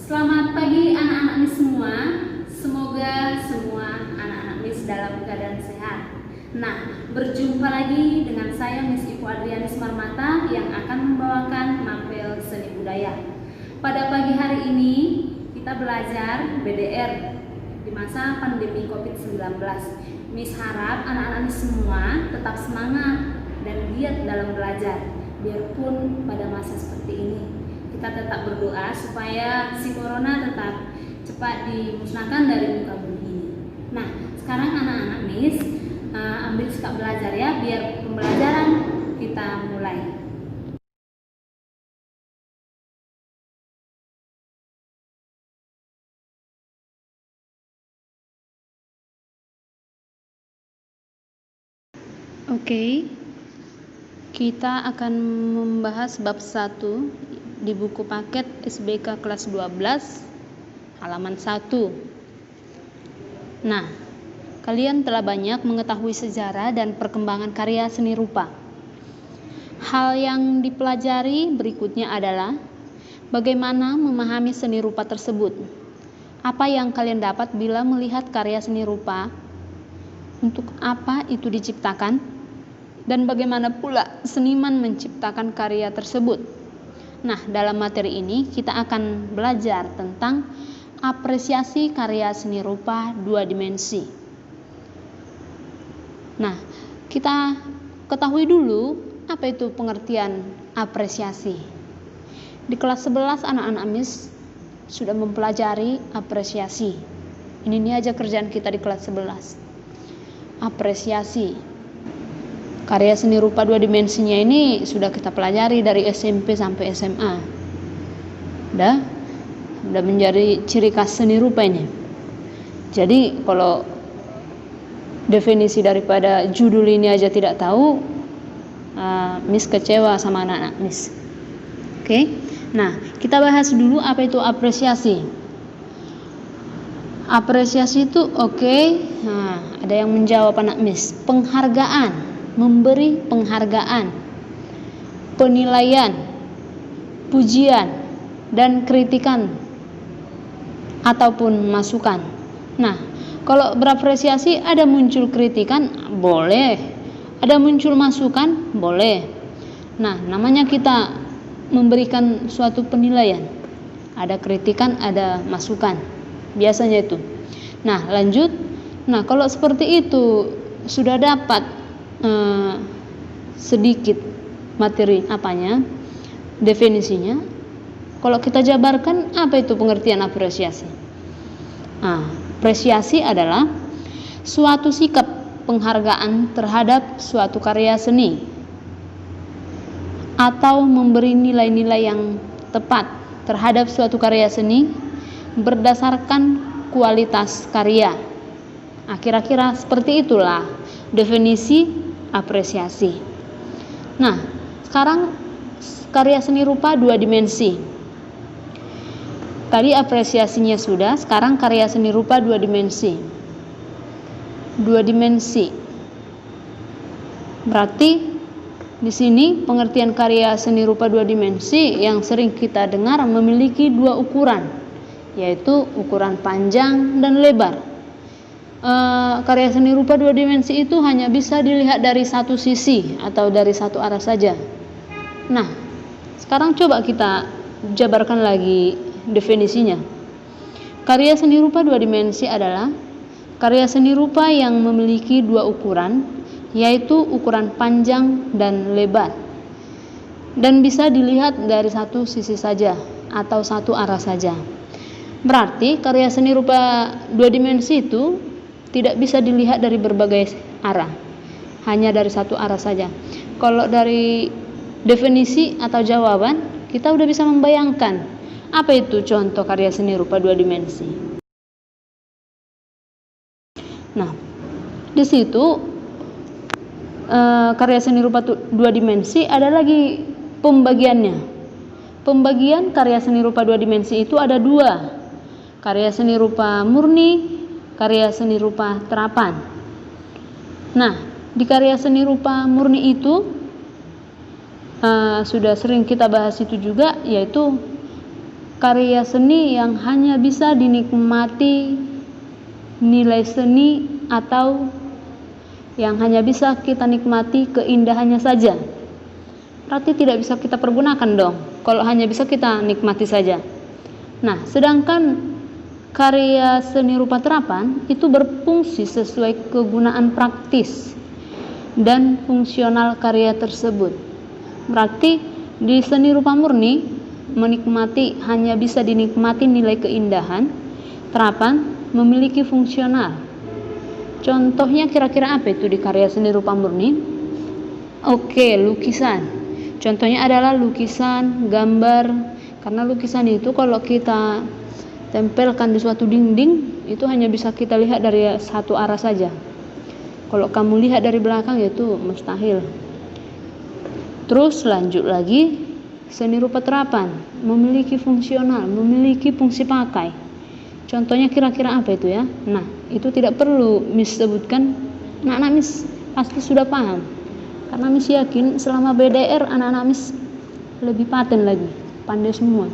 Selamat pagi anak-anak MIS semua. Semoga semua anak-anak MIS dalam keadaan sehat. Nah, berjumpa lagi dengan saya Miss Ibu Adrianis Marmata yang akan membawakan mapel seni budaya. Pada pagi hari ini kita belajar BDR di masa pandemi COVID-19. Miss harap anak-anak MIS semua tetap semangat dan giat dalam belajar, biarpun pada masa seperti ini. Kita tetap berdoa supaya si corona tetap cepat dimusnahkan dari muka bumi ini. Nah, sekarang anak-anak MIS ambil sikap belajar ya, biar pembelajaran kita mulai. Oke, kita akan membahas bab 1 di buku paket SBK kelas 12 halaman 1. Nah, kalian telah banyak mengetahui sejarah dan perkembangan karya seni rupa. Hal yang dipelajari berikutnya adalah bagaimana memahami seni rupa tersebut. Apa yang kalian dapat bila melihat karya seni rupa? Untuk apa itu diciptakan? Dan bagaimana pula seniman menciptakan karya tersebut? Nah, dalam materi ini kita akan belajar tentang apresiasi karya seni rupa 2 dimensi. Nah, kita ketahui dulu apa itu pengertian apresiasi. Di kelas 11 anak-anak MIS sudah mempelajari apresiasi. Ini aja kerjaan kita di kelas 11. Apresiasi karya seni rupa 2 dimensinya ini sudah kita pelajari dari SMP sampai SMA. Udah menjadi ciri khas seni rupa ini. Jadi kalau definisi daripada judul ini aja tidak tahu, Miss kecewa sama anak-anak Miss. Oke. Nah, kita bahas dulu apa itu apresiasi. Apresiasi itu Nah, ada yang menjawab anak Miss. Penghargaan, memberi penghargaan, penilaian, pujian, dan kritikan ataupun masukan. Nah, kalau berapresiasi ada muncul kritikan, boleh. Ada muncul masukan, boleh. Nah, namanya kita memberikan suatu penilaian. Ada kritikan, ada masukan. Biasanya itu. Nah, lanjut. Nah, kalau seperti itu sudah dapat sedikit materi definisinya. Kalau kita jabarkan, apa itu pengertian apresiasi? Apresiasi adalah suatu sikap penghargaan terhadap suatu karya seni atau memberi nilai-nilai yang tepat terhadap suatu karya seni berdasarkan kualitas karya. Kira-kira seperti itulah definisi apresiasi. Nah, sekarang karya seni rupa 2 dimensi. Tadi apresiasinya sudah, sekarang karya seni rupa 2 dimensi. 2 dimensi. Berarti di sini pengertian karya seni rupa 2 dimensi yang sering kita dengar memiliki 2 ukuran, yaitu ukuran panjang dan lebar. Karya seni rupa 2 dimensi itu hanya bisa dilihat dari satu sisi atau dari satu arah saja. Nah, sekarang coba kita jabarkan lagi definisinya. Karya seni rupa 2 dimensi adalah karya seni rupa yang memiliki 2 ukuran, yaitu ukuran panjang dan lebar, dan bisa dilihat dari satu sisi saja atau satu arah saja. Berarti karya seni rupa 2 dimensi itu tidak bisa dilihat dari berbagai arah, hanya dari satu arah saja. Kalau dari definisi atau jawaban, kita udah bisa membayangkan apa itu contoh karya seni rupa 2 dimensi. Nah, di situ karya seni rupa 2 dimensi ada lagi pembagiannya. Pembagian karya seni rupa 2 dimensi itu ada 2. Karya seni rupa murni, karya seni rupa terapan. Nah, di karya seni rupa murni itu sudah sering kita bahas itu juga, yaitu karya seni yang hanya bisa dinikmati nilai seni atau yang hanya bisa kita nikmati keindahannya saja. Berarti tidak bisa kita pergunakan dong kalau hanya bisa kita nikmati saja. Nah, sedangkan karya seni rupa terapan itu berfungsi sesuai kegunaan praktis dan fungsional karya tersebut. Berarti di seni rupa murni menikmati hanya bisa dinikmati nilai keindahan, terapan memiliki fungsional. Contohnya kira-kira apa itu di karya seni rupa murni? Oke, lukisan. Contohnya adalah lukisan, gambar. Karena lukisan itu kalau kita tempelkan di suatu dinding, itu hanya bisa kita lihat dari satu arah saja. Kalau kamu lihat dari belakang itu mustahil. Terus lanjut lagi, seni rupa terapan memiliki fungsional, memiliki fungsi pakai. Contohnya kira-kira apa itu ya? Nah, itu tidak perlu Miss sebutkan, anak-anak Miss pasti sudah paham. Karena Miss yakin selama BDR anak-anak Miss lebih paten lagi, pandai semua.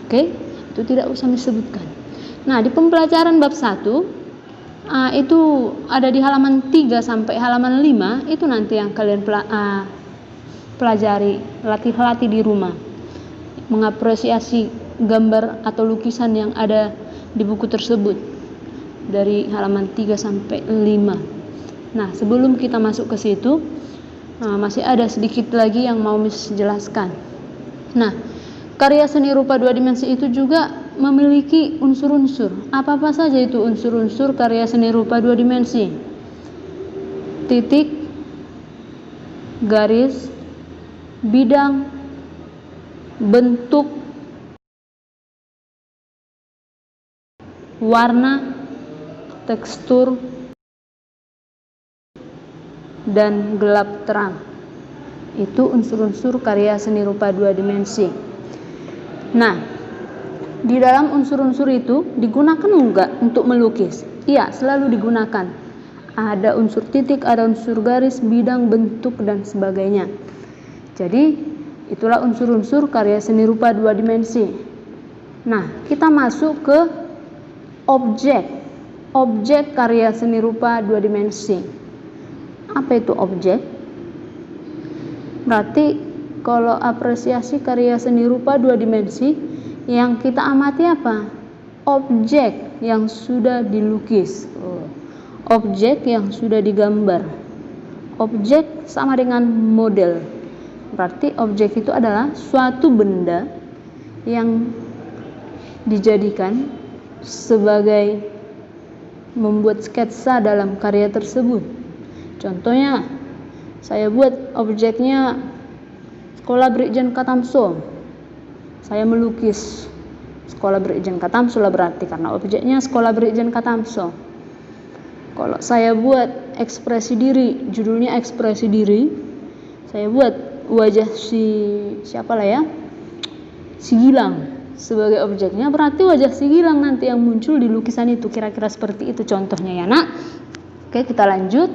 Oke, itu tidak usah Miss sebutkan. Nah, di pembelajaran bab 1 itu ada di halaman 3 sampai halaman 5, itu nanti yang kalian pelajari, latih di rumah. Mengapresiasi gambar atau lukisan yang ada di buku tersebut dari halaman 3 sampai 5. Nah, sebelum kita masuk ke situ, masih ada sedikit lagi yang mau Miss jelaskan. Nah, karya seni rupa 2 dimensi itu juga memiliki unsur-unsur. Apa-apa saja itu unsur-unsur karya seni rupa 2 dimensi? Titik, garis, bidang, bentuk, warna, tekstur, dan gelap terang. Itu unsur-unsur karya seni rupa 2 dimensi. Nah, di dalam unsur-unsur itu digunakan enggak untuk melukis? Iya, selalu digunakan. Ada unsur titik, ada unsur garis, bidang, bentuk, dan sebagainya. Jadi, itulah unsur-unsur karya seni rupa 2 dimensi. Nah, kita masuk ke objek karya seni rupa 2 dimensi. Apa itu objek? Berarti kalau apresiasi karya seni rupa 2 dimensi, yang kita amati apa? Objek yang sudah dilukis, objek yang sudah digambar. Objek sama dengan model. Berarti objek itu adalah suatu benda yang dijadikan sebagai membuat sketsa dalam karya tersebut. Contohnya, saya buat objeknya Sekolah Brigjen Katamso. Saya melukis Sekolah Brigjen Katamso lah berarti, karena objeknya Sekolah Brigjen Katamso. Kalau saya buat ekspresi diri, judulnya ekspresi diri, saya buat wajah siapa lah ya, si Gilang sebagai objeknya, berarti wajah si Gilang nanti yang muncul di lukisan itu. Kira-kira seperti itu contohnya ya nak. Oke, kita lanjut.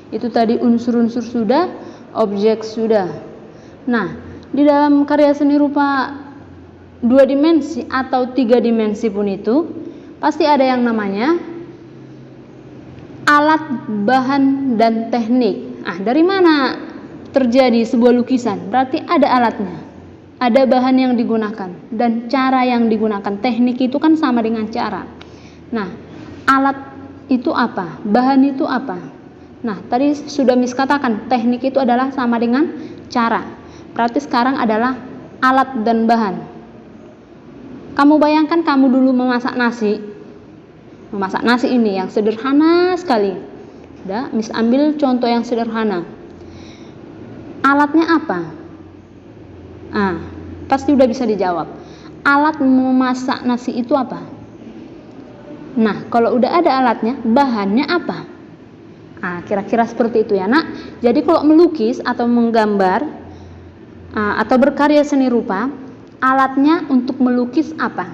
Itu tadi unsur-unsur sudah, objek sudah. Nah, di dalam karya seni rupa 2 dimensi atau 3 dimensi pun itu pasti ada yang namanya alat, bahan, dan teknik. Dari mana terjadi sebuah lukisan? Berarti ada alatnya, ada bahan yang digunakan, dan cara yang digunakan. Teknik itu kan sama dengan cara. Nah, alat itu apa? Bahan itu apa? Nah, tadi sudah Miss katakan, teknik itu adalah sama dengan cara. Berarti sekarang adalah alat dan bahan. Kamu bayangkan kamu dulu memasak nasi. Memasak nasi ini yang sederhana sekali. Udah, Miss ambil contoh yang sederhana. Alatnya apa? Pasti udah bisa dijawab. Alat memasak nasi itu apa? Nah, kalau udah ada alatnya, bahannya apa? Kira-kira seperti itu ya nak. Jadi kalau melukis atau menggambar atau berkarya seni rupa, alatnya untuk melukis apa?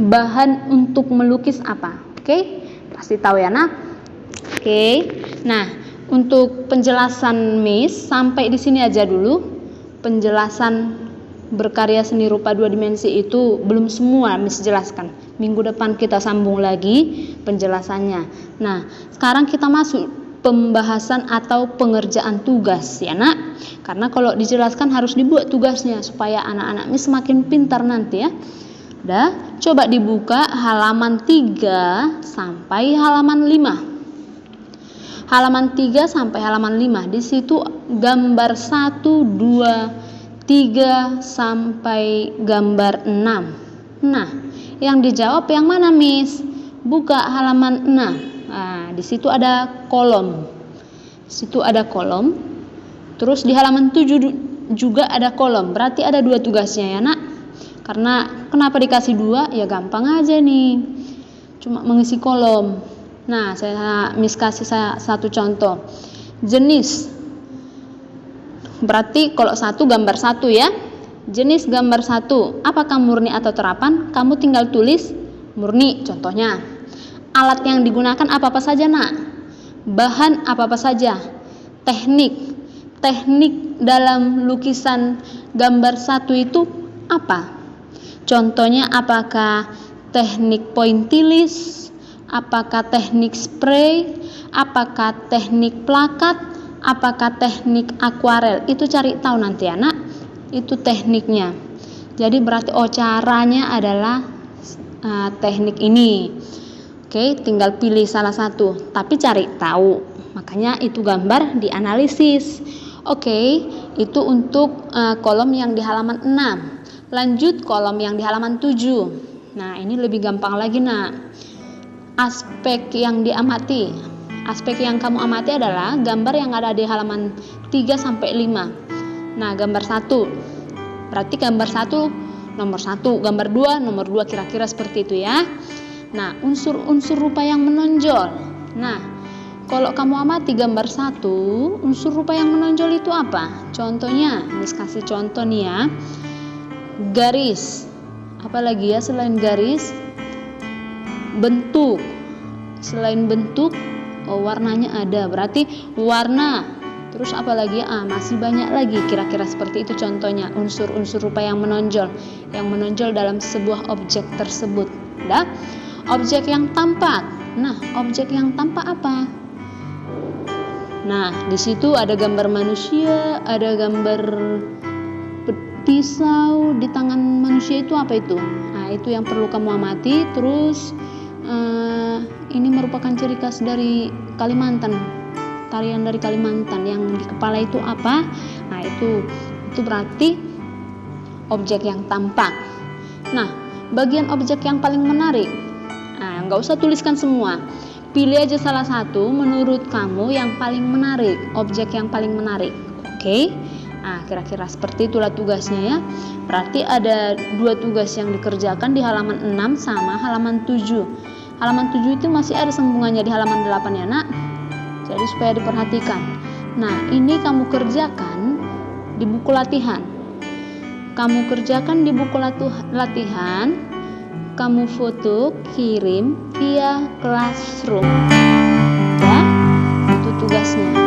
Bahan untuk melukis apa? Oke, pasti tahu ya nak. Oke, nah untuk penjelasan Miss sampai di sini aja dulu. Penjelasan berkarya seni rupa 2 dimensi itu belum semua Miss jelaskan. Minggu depan kita sambung lagi penjelasannya. Nah, sekarang kita masuk pembahasan atau pengerjaan tugas ya nak. Karena kalau dijelaskan harus dibuat tugasnya supaya anak-anak Miss semakin pintar nanti ya. Udah, coba dibuka halaman 3 sampai halaman 5. Halaman 3 sampai halaman 5. Di situ gambar 1, 2, 3 sampai gambar 6. Nah, yang dijawab yang mana Miss? Buka halaman 6. Nah, di situ ada kolom. Di situ ada kolom. Terus di halaman 7 juga ada kolom. Berarti ada 2 tugasnya ya nak. Karena kenapa dikasih 2? Ya gampang aja nih. Cuma mengisi kolom. Nah, Miss kasih saya satu contoh. Jenis. Berarti kalau 1 gambar 1 ya. Jenis gambar 1. Apakah murni atau terapan? Kamu tinggal tulis murni contohnya. Alat yang digunakan apa-apa saja nak? Bahan apa-apa saja? Teknik dalam lukisan gambar 1 itu apa? Contohnya apakah teknik pointillis, apakah teknik spray, apakah teknik plakat, apakah teknik akuarel? Itu cari tahu nanti anak. Itu tekniknya. Jadi berarti caranya adalah teknik ini. Oke, tinggal pilih salah satu, tapi cari tahu. Makanya itu gambar dianalisis. Oke, itu untuk kolom yang di halaman 6. Lanjut kolom yang di halaman 7. Nah, ini lebih gampang lagi nak. Aspek yang diamati. Aspek yang kamu amati adalah gambar yang ada di halaman 3 sampai 5. Nah, gambar 1. Berarti gambar 1 nomor 1, gambar 2 nomor 2, kira-kira seperti itu ya. Nah, unsur-unsur rupa yang menonjol. Nah, kalau kamu amati gambar 1, unsur rupa yang menonjol itu apa? Contohnya, Miss kasih contoh nih ya. Garis. Apalagi ya selain garis? Bentuk. Selain bentuk, warnanya ada. Berarti warna. Terus apalagi ya? Masih banyak lagi. Kira-kira seperti itu contohnya. Unsur-unsur rupa yang menonjol. Yang menonjol dalam sebuah objek tersebut. Udah? Objek yang tampak. Nah, objek yang tampak apa? Nah, di situ ada gambar manusia, ada gambar pisau di tangan manusia, itu apa itu? Nah, itu yang perlu kamu amati. Terus ini merupakan ciri khas dari Kalimantan, tarian dari Kalimantan. Yang di kepala itu apa? Nah, itu berarti objek yang tampak. Nah, bagian objek yang paling menarik. Nah, nggak usah tuliskan semua. Pilih aja salah satu menurut kamu yang paling menarik, objek yang paling menarik. Oke? Nah, kira-kira seperti itulah tugasnya ya. Berarti ada 2 tugas yang dikerjakan di halaman 6 sama halaman 7. Halaman 7 itu masih ada sambungannya di halaman 8 ya nak. Jadi supaya diperhatikan. Nah, ini kamu kerjakan di buku latihan. Kamu kerjakan di buku latihan. Kamu foto, kirim via Classroom. Ya, itu tugasnya.